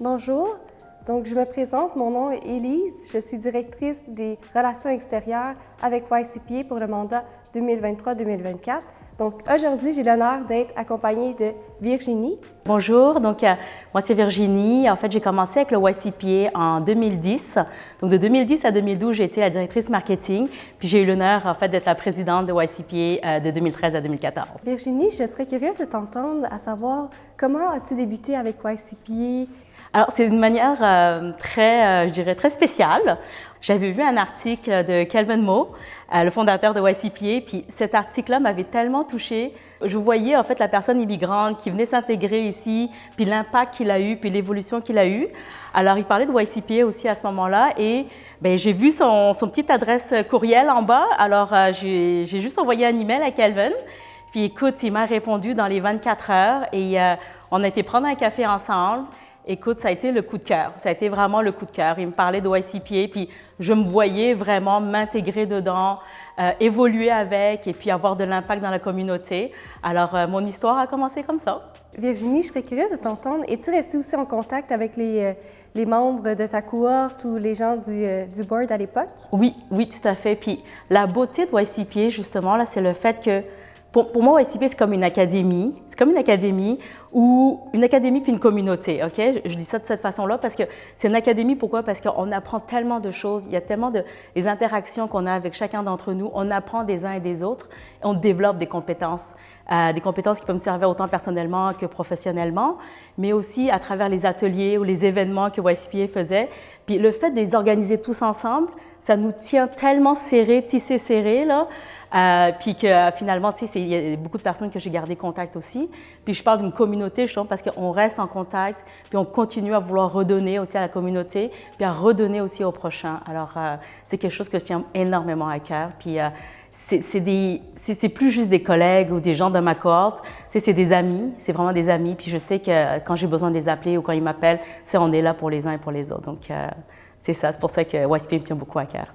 Bonjour, donc je me présente, mon nom est Élise, je suis directrice des relations extérieures avec YCPA pour le mandat 2023-2024. Donc aujourd'hui, j'ai l'honneur d'être accompagnée de Virginie. Bonjour, moi c'est Virginie. En fait, j'ai commencé avec le YCPA en 2010. Donc de 2010 à 2012, j'ai été la directrice marketing, puis j'ai eu l'honneur en fait d'être la présidente de YCPA de 2013 à 2014. Virginie, je serais curieuse de t'entendre à savoir comment as-tu débuté avec YCPA? Alors, c'est une manière je dirais, très spéciale. J'avais vu un article de Kelvin Moe, le fondateur de YCPA, puis cet article-là m'avait tellement touchée. Je voyais en fait la personne immigrante qui venait s'intégrer ici, puis l'impact qu'il a eu, puis l'évolution qu'il a eu. Alors, il parlait de YCPA aussi à ce moment-là et j'ai vu son petite adresse courriel en bas. Alors, j'ai juste envoyé un email à Kelvin. Puis écoute, il m'a répondu dans les 24 heures et on a été prendre un café ensemble. Écoute, ça a été le coup de cœur. Ça a été vraiment le coup de cœur. Il me parlait de YCPA, puis je me voyais vraiment m'intégrer dedans, évoluer avec et puis avoir de l'impact dans la communauté. Alors, mon histoire a commencé comme ça. Virginie, je serais curieuse de t'entendre. Es-tu restée aussi en contact avec les membres de ta cohorte ou les gens du board à l'époque? Oui, tout à fait. Puis la beauté de YCPA, justement, là, c'est le fait que pour moi, YCPA, c'est comme une académie. C'est comme une académie puis une communauté, OK? Je dis ça de cette façon-là parce que c'est une académie. Pourquoi? Parce qu'on apprend tellement de choses. Il y a tellement des interactions qu'on a avec chacun d'entre nous. On apprend des uns et des autres. Et on développe des compétences qui peuvent me servir autant personnellement que professionnellement, mais aussi à travers les ateliers ou les événements que YCPA faisait. Puis le fait de les organiser tous ensemble, ça nous tient tellement serrés, tissés serrés, là. Puis que finalement, tu sais, il y a beaucoup de personnes que j'ai gardé contact aussi. Puis je parle d'une communauté, justement, parce qu'on reste en contact, puis on continue à vouloir redonner aussi à la communauté, puis à redonner aussi aux prochains. Alors, c'est quelque chose que je tiens énormément à cœur. Puis c'est plus juste des collègues ou des gens de ma cohorte, c'est des amis, c'est vraiment des amis. Puis je sais que quand j'ai besoin de les appeler ou quand ils m'appellent, on est là pour les uns et pour les autres. Donc, c'est ça, c'est pour ça que YCPA me tient beaucoup à cœur.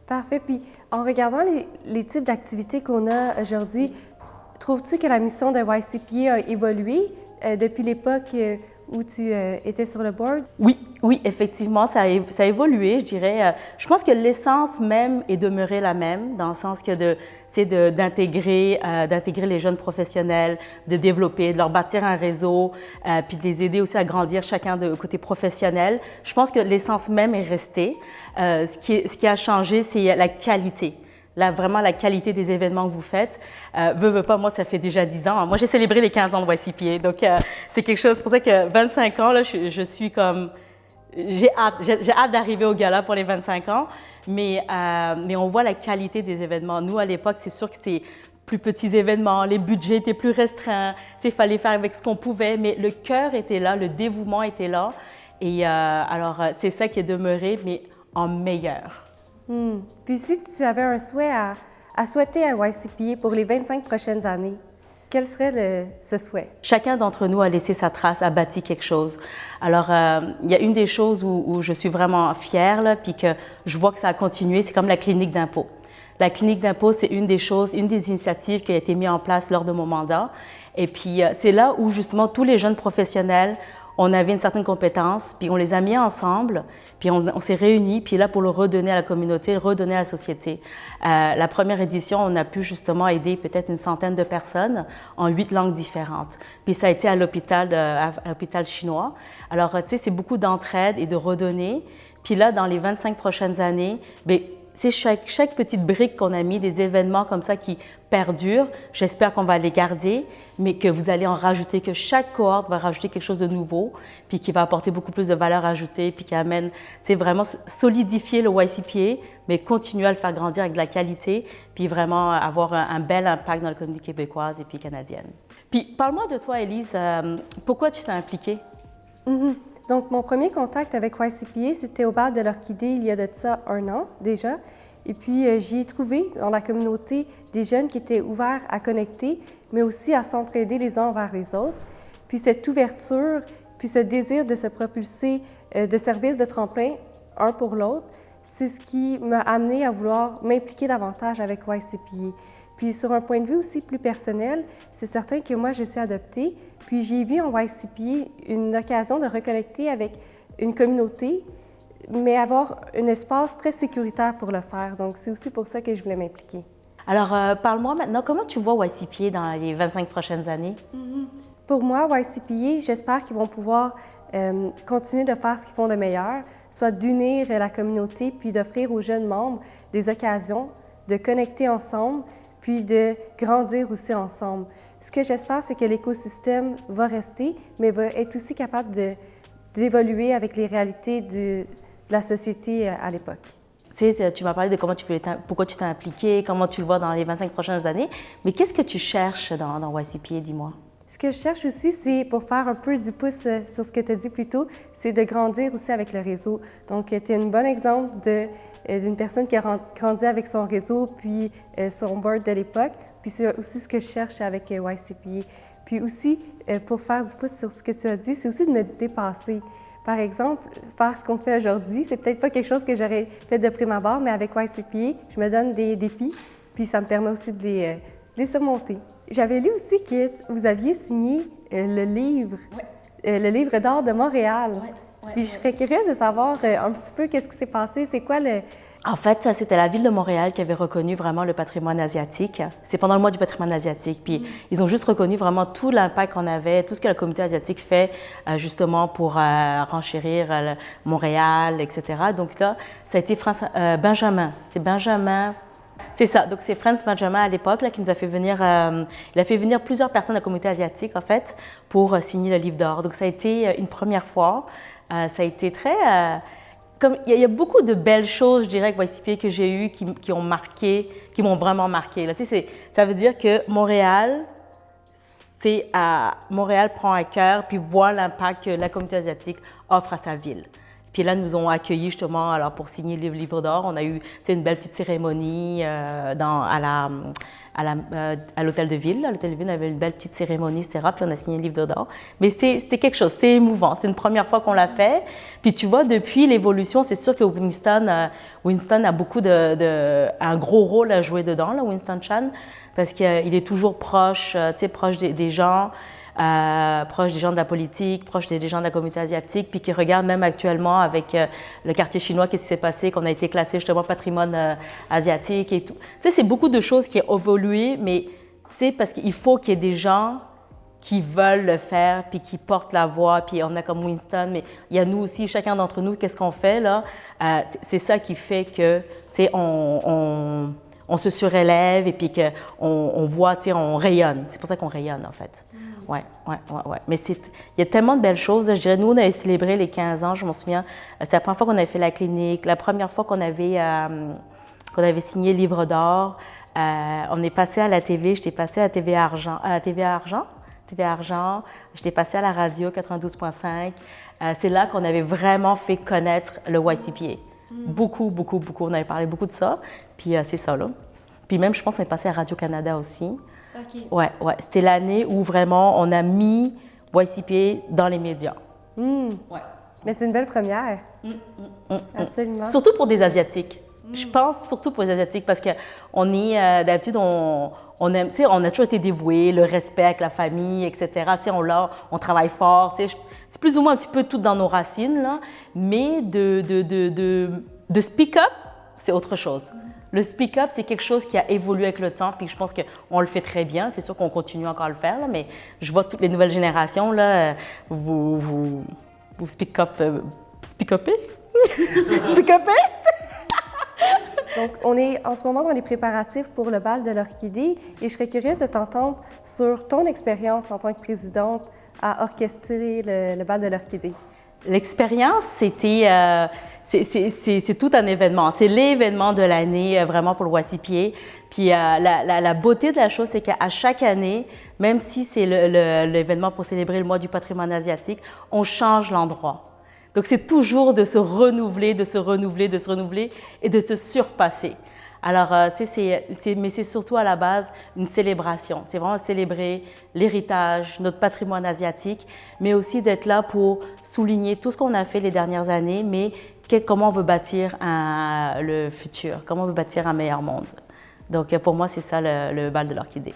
Parfait. Puis, en regardant les types d'activités qu'on a aujourd'hui, trouves-tu que la mission de YCPA a évolué depuis l'époque où tu étais sur le board? Oui, effectivement, ça a évolué, je dirais. Je pense que l'essence même est demeurée la même, dans le sens que d'intégrer les jeunes professionnels, de développer, de leur bâtir un réseau, puis de les aider aussi à grandir chacun de côté professionnel. Je pense que l'essence même est restée. Ce qui a changé, c'est la qualité. Vraiment la qualité des événements que vous faites. Veux pas, moi, ça fait déjà 10 ans. Moi, j'ai célébré les 15 ans de YCPA. Donc, c'est quelque chose, c'est pour ça que 25 ans, là, je suis comme... J'ai hâte d'arriver au gala pour les 25 ans, mais on voit la qualité des événements. Nous, à l'époque, c'est sûr que c'était plus petits événements, les budgets étaient plus restreints, il fallait faire avec ce qu'on pouvait, mais le cœur était là, le dévouement était là. Et alors, c'est ça qui est demeuré, mais en meilleur. Puis si tu avais un souhait à souhaiter à YCPA pour les 25 prochaines années, quel serait ce souhait? Chacun d'entre nous a laissé sa trace, a bâti quelque chose. Alors, il y a une des choses où je suis vraiment fière, là, puis que je vois que ça a continué, c'est comme la clinique d'impôt. La clinique d'impôt, c'est une des initiatives qui a été mise en place lors de mon mandat. Et puis, c'est là où justement tous les jeunes professionnels, on avait une certaine compétence, puis on les a mis ensemble, puis on s'est réunis, puis là pour le redonner à la communauté, le redonner à la société. La première édition, on a pu justement aider peut-être une centaine de personnes en 8 langues différentes. Puis ça a été à l'hôpital chinois. Alors, tu sais, c'est beaucoup d'entraide et de redonner. Puis là, dans les 25 prochaines années, c'est chaque petite brique qu'on a mis, des événements comme ça qui perdurent. J'espère qu'on va les garder, mais que vous allez en rajouter, que chaque cohorte va rajouter quelque chose de nouveau, puis qui va apporter beaucoup plus de valeur ajoutée, puis qui amène, vraiment solidifier le YCPA, mais continuer à le faire grandir avec de la qualité, puis vraiment avoir un bel impact dans la communauté québécoise et puis canadienne. Puis parle-moi de toi, Élise, pourquoi tu t'es impliquée? Donc, mon premier contact avec YCPA, c'était au bal de l'Orchidée il y a de ça 1 an déjà. Et puis, j'y ai trouvé dans la communauté des jeunes qui étaient ouverts à connecter, mais aussi à s'entraider les uns envers les autres. Puis cette ouverture, puis ce désir de se propulser, de servir de tremplin un pour l'autre, c'est ce qui m'a amené à vouloir m'impliquer davantage avec YCPA. Puis sur un point de vue aussi plus personnel, c'est certain que moi, je suis adoptée, puis j'ai vu en YCPA une occasion de reconnecter avec une communauté, mais avoir un espace très sécuritaire pour le faire. Donc, c'est aussi pour ça que je voulais m'impliquer. Alors, parle-moi maintenant, comment tu vois YCPA dans les 25 prochaines années? Pour moi, YCPA, j'espère qu'ils vont pouvoir continuer de faire ce qu'ils font de meilleur, soit d'unir la communauté, puis d'offrir aux jeunes membres des occasions de connecter ensemble, puis de grandir aussi ensemble. Ce que j'espère, c'est que l'écosystème va rester, mais va être aussi capable d'évoluer avec les réalités de la société à l'époque. Tu sais, tu m'as parlé de pourquoi tu t'es impliqué, comment tu le vois dans les 25 prochaines années, mais qu'est-ce que tu cherches dans YCPA, dis-moi? Ce que je cherche aussi, c'est pour faire un peu du pouce sur ce que tu as dit plus tôt, c'est de grandir aussi avec le réseau. Donc, tu es un bon exemple d'une personne qui a grandi avec son réseau, puis son board de l'époque. Puis c'est aussi ce que je cherche avec YCPA. Puis aussi, pour faire du pouce sur ce que tu as dit, c'est aussi de me dépasser. Par exemple, faire ce qu'on fait aujourd'hui, c'est peut-être pas quelque chose que j'aurais fait de prime abord, mais avec YCPA, je me donne des défis, puis ça me permet aussi de les surmonter. J'avais lu aussi que vous aviez signé le livre d'art de Montréal. Puis je serais curieuse de savoir un petit peu qu'est-ce qui s'est passé, c'est quoi le... En fait, c'était la ville de Montréal qui avait reconnu vraiment le patrimoine asiatique. C'est pendant le mois du patrimoine asiatique. Puis ils ont juste reconnu vraiment tout l'impact qu'on avait, tout ce que la communauté asiatique fait justement pour renchérir Montréal, etc. Donc là, ça a été Benjamin. C'était Benjamin. C'est ça. Donc c'est Franz Benjamin à l'époque là qui nous a fait venir. Il a fait venir plusieurs personnes de la communauté asiatique en fait pour signer le livre d'or. Donc ça a été une première fois. Ça a été très il y a beaucoup de belles choses, je dirais, avec YCPA que j'ai eues qui ont marqué, qui m'ont vraiment marqué. Là, tu sais, ça veut dire que Montréal prend à cœur puis voit l'impact que la communauté asiatique offre à sa ville. Puis là, nous ont accueillis justement alors, pour signer le livre d'or. On a eu une belle petite cérémonie à l'hôtel de ville. À l'hôtel de ville, on avait une belle petite cérémonie, etc. Puis on a signé le livre d'or. Mais c'était quelque chose, c'était émouvant. C'est une première fois qu'on l'a fait. Puis tu vois, depuis l'évolution, c'est sûr que Winston a beaucoup un gros rôle à jouer dedans, là, Winston Chan, parce qu'il est toujours proche, proche des gens. Proche des gens de la politique, proche des gens de la communauté asiatique, puis qui regarde même actuellement avec le quartier chinois, qu'est-ce qui s'est passé, qu'on a été classé justement patrimoine asiatique et tout. Tu sais, c'est beaucoup de choses qui ont évolué, mais c'est parce qu'il faut qu'il y ait des gens qui veulent le faire, puis qui portent la voix, puis on a comme Winston, mais il y a nous aussi, chacun d'entre nous, qu'est-ce qu'on fait là? C'est ça qui fait que, tu sais, on se surélève et puis qu'on voit, tu sais, on rayonne. C'est pour ça qu'on rayonne, en fait. Ouais. Mais il y a tellement de belles choses. Je dirais, nous, on avait célébré les 15 ans, je m'en souviens. C'était la première fois qu'on avait fait la clinique, la première fois qu'on avait signé le livre d'or. On est passé à la TV, j'étais passée à TV Argent. J'étais passée à la radio 92.5. C'est là qu'on avait vraiment fait connaître le YCPA. Beaucoup. On avait parlé beaucoup de ça. Puis c'est ça, là. Puis même, je pense qu'on est passé à Radio-Canada aussi. OK. Ouais. C'était l'année où vraiment on a mis YCPA dans les médias. Ouais. Mais c'est une belle première. Absolument. Surtout pour des Asiatiques. Je pense surtout pour les Asiatiques parce qu'on est, d'habitude, on aime, tu sais, on a toujours été dévoués, le respect avec la famille, etc. Tu sais, on travaille fort, tu sais, c'est plus ou moins un petit peu tout dans nos racines, là, mais de speak up, c'est autre chose. Le speak up, c'est quelque chose qui a évolué avec le temps, puis je pense qu'on le fait très bien. C'est sûr qu'on continue encore à le faire, là, mais je vois toutes les nouvelles générations, là, vous speak up, speak upez? Speak upez? Donc, on est en ce moment dans les préparatifs pour le bal de l'Orchidée et je serais curieuse de t'entendre sur ton expérience en tant que présidente à orchestrer le bal de l'Orchidée. L'expérience, c'était... c'est tout un événement. C'est l'événement de l'année vraiment pour le YCPA. Puis la beauté de la chose, c'est qu'à chaque année, même si c'est l'événement pour célébrer le mois du patrimoine asiatique, on change l'endroit. Donc c'est toujours de se renouveler et de se surpasser. Alors, mais c'est surtout à la base une célébration. C'est vraiment célébrer l'héritage, notre patrimoine asiatique, mais aussi d'être là pour souligner tout ce qu'on a fait les dernières années, mais comment on veut bâtir le futur, comment on veut bâtir un meilleur monde. Donc pour moi, c'est ça le bal de l'orchidée.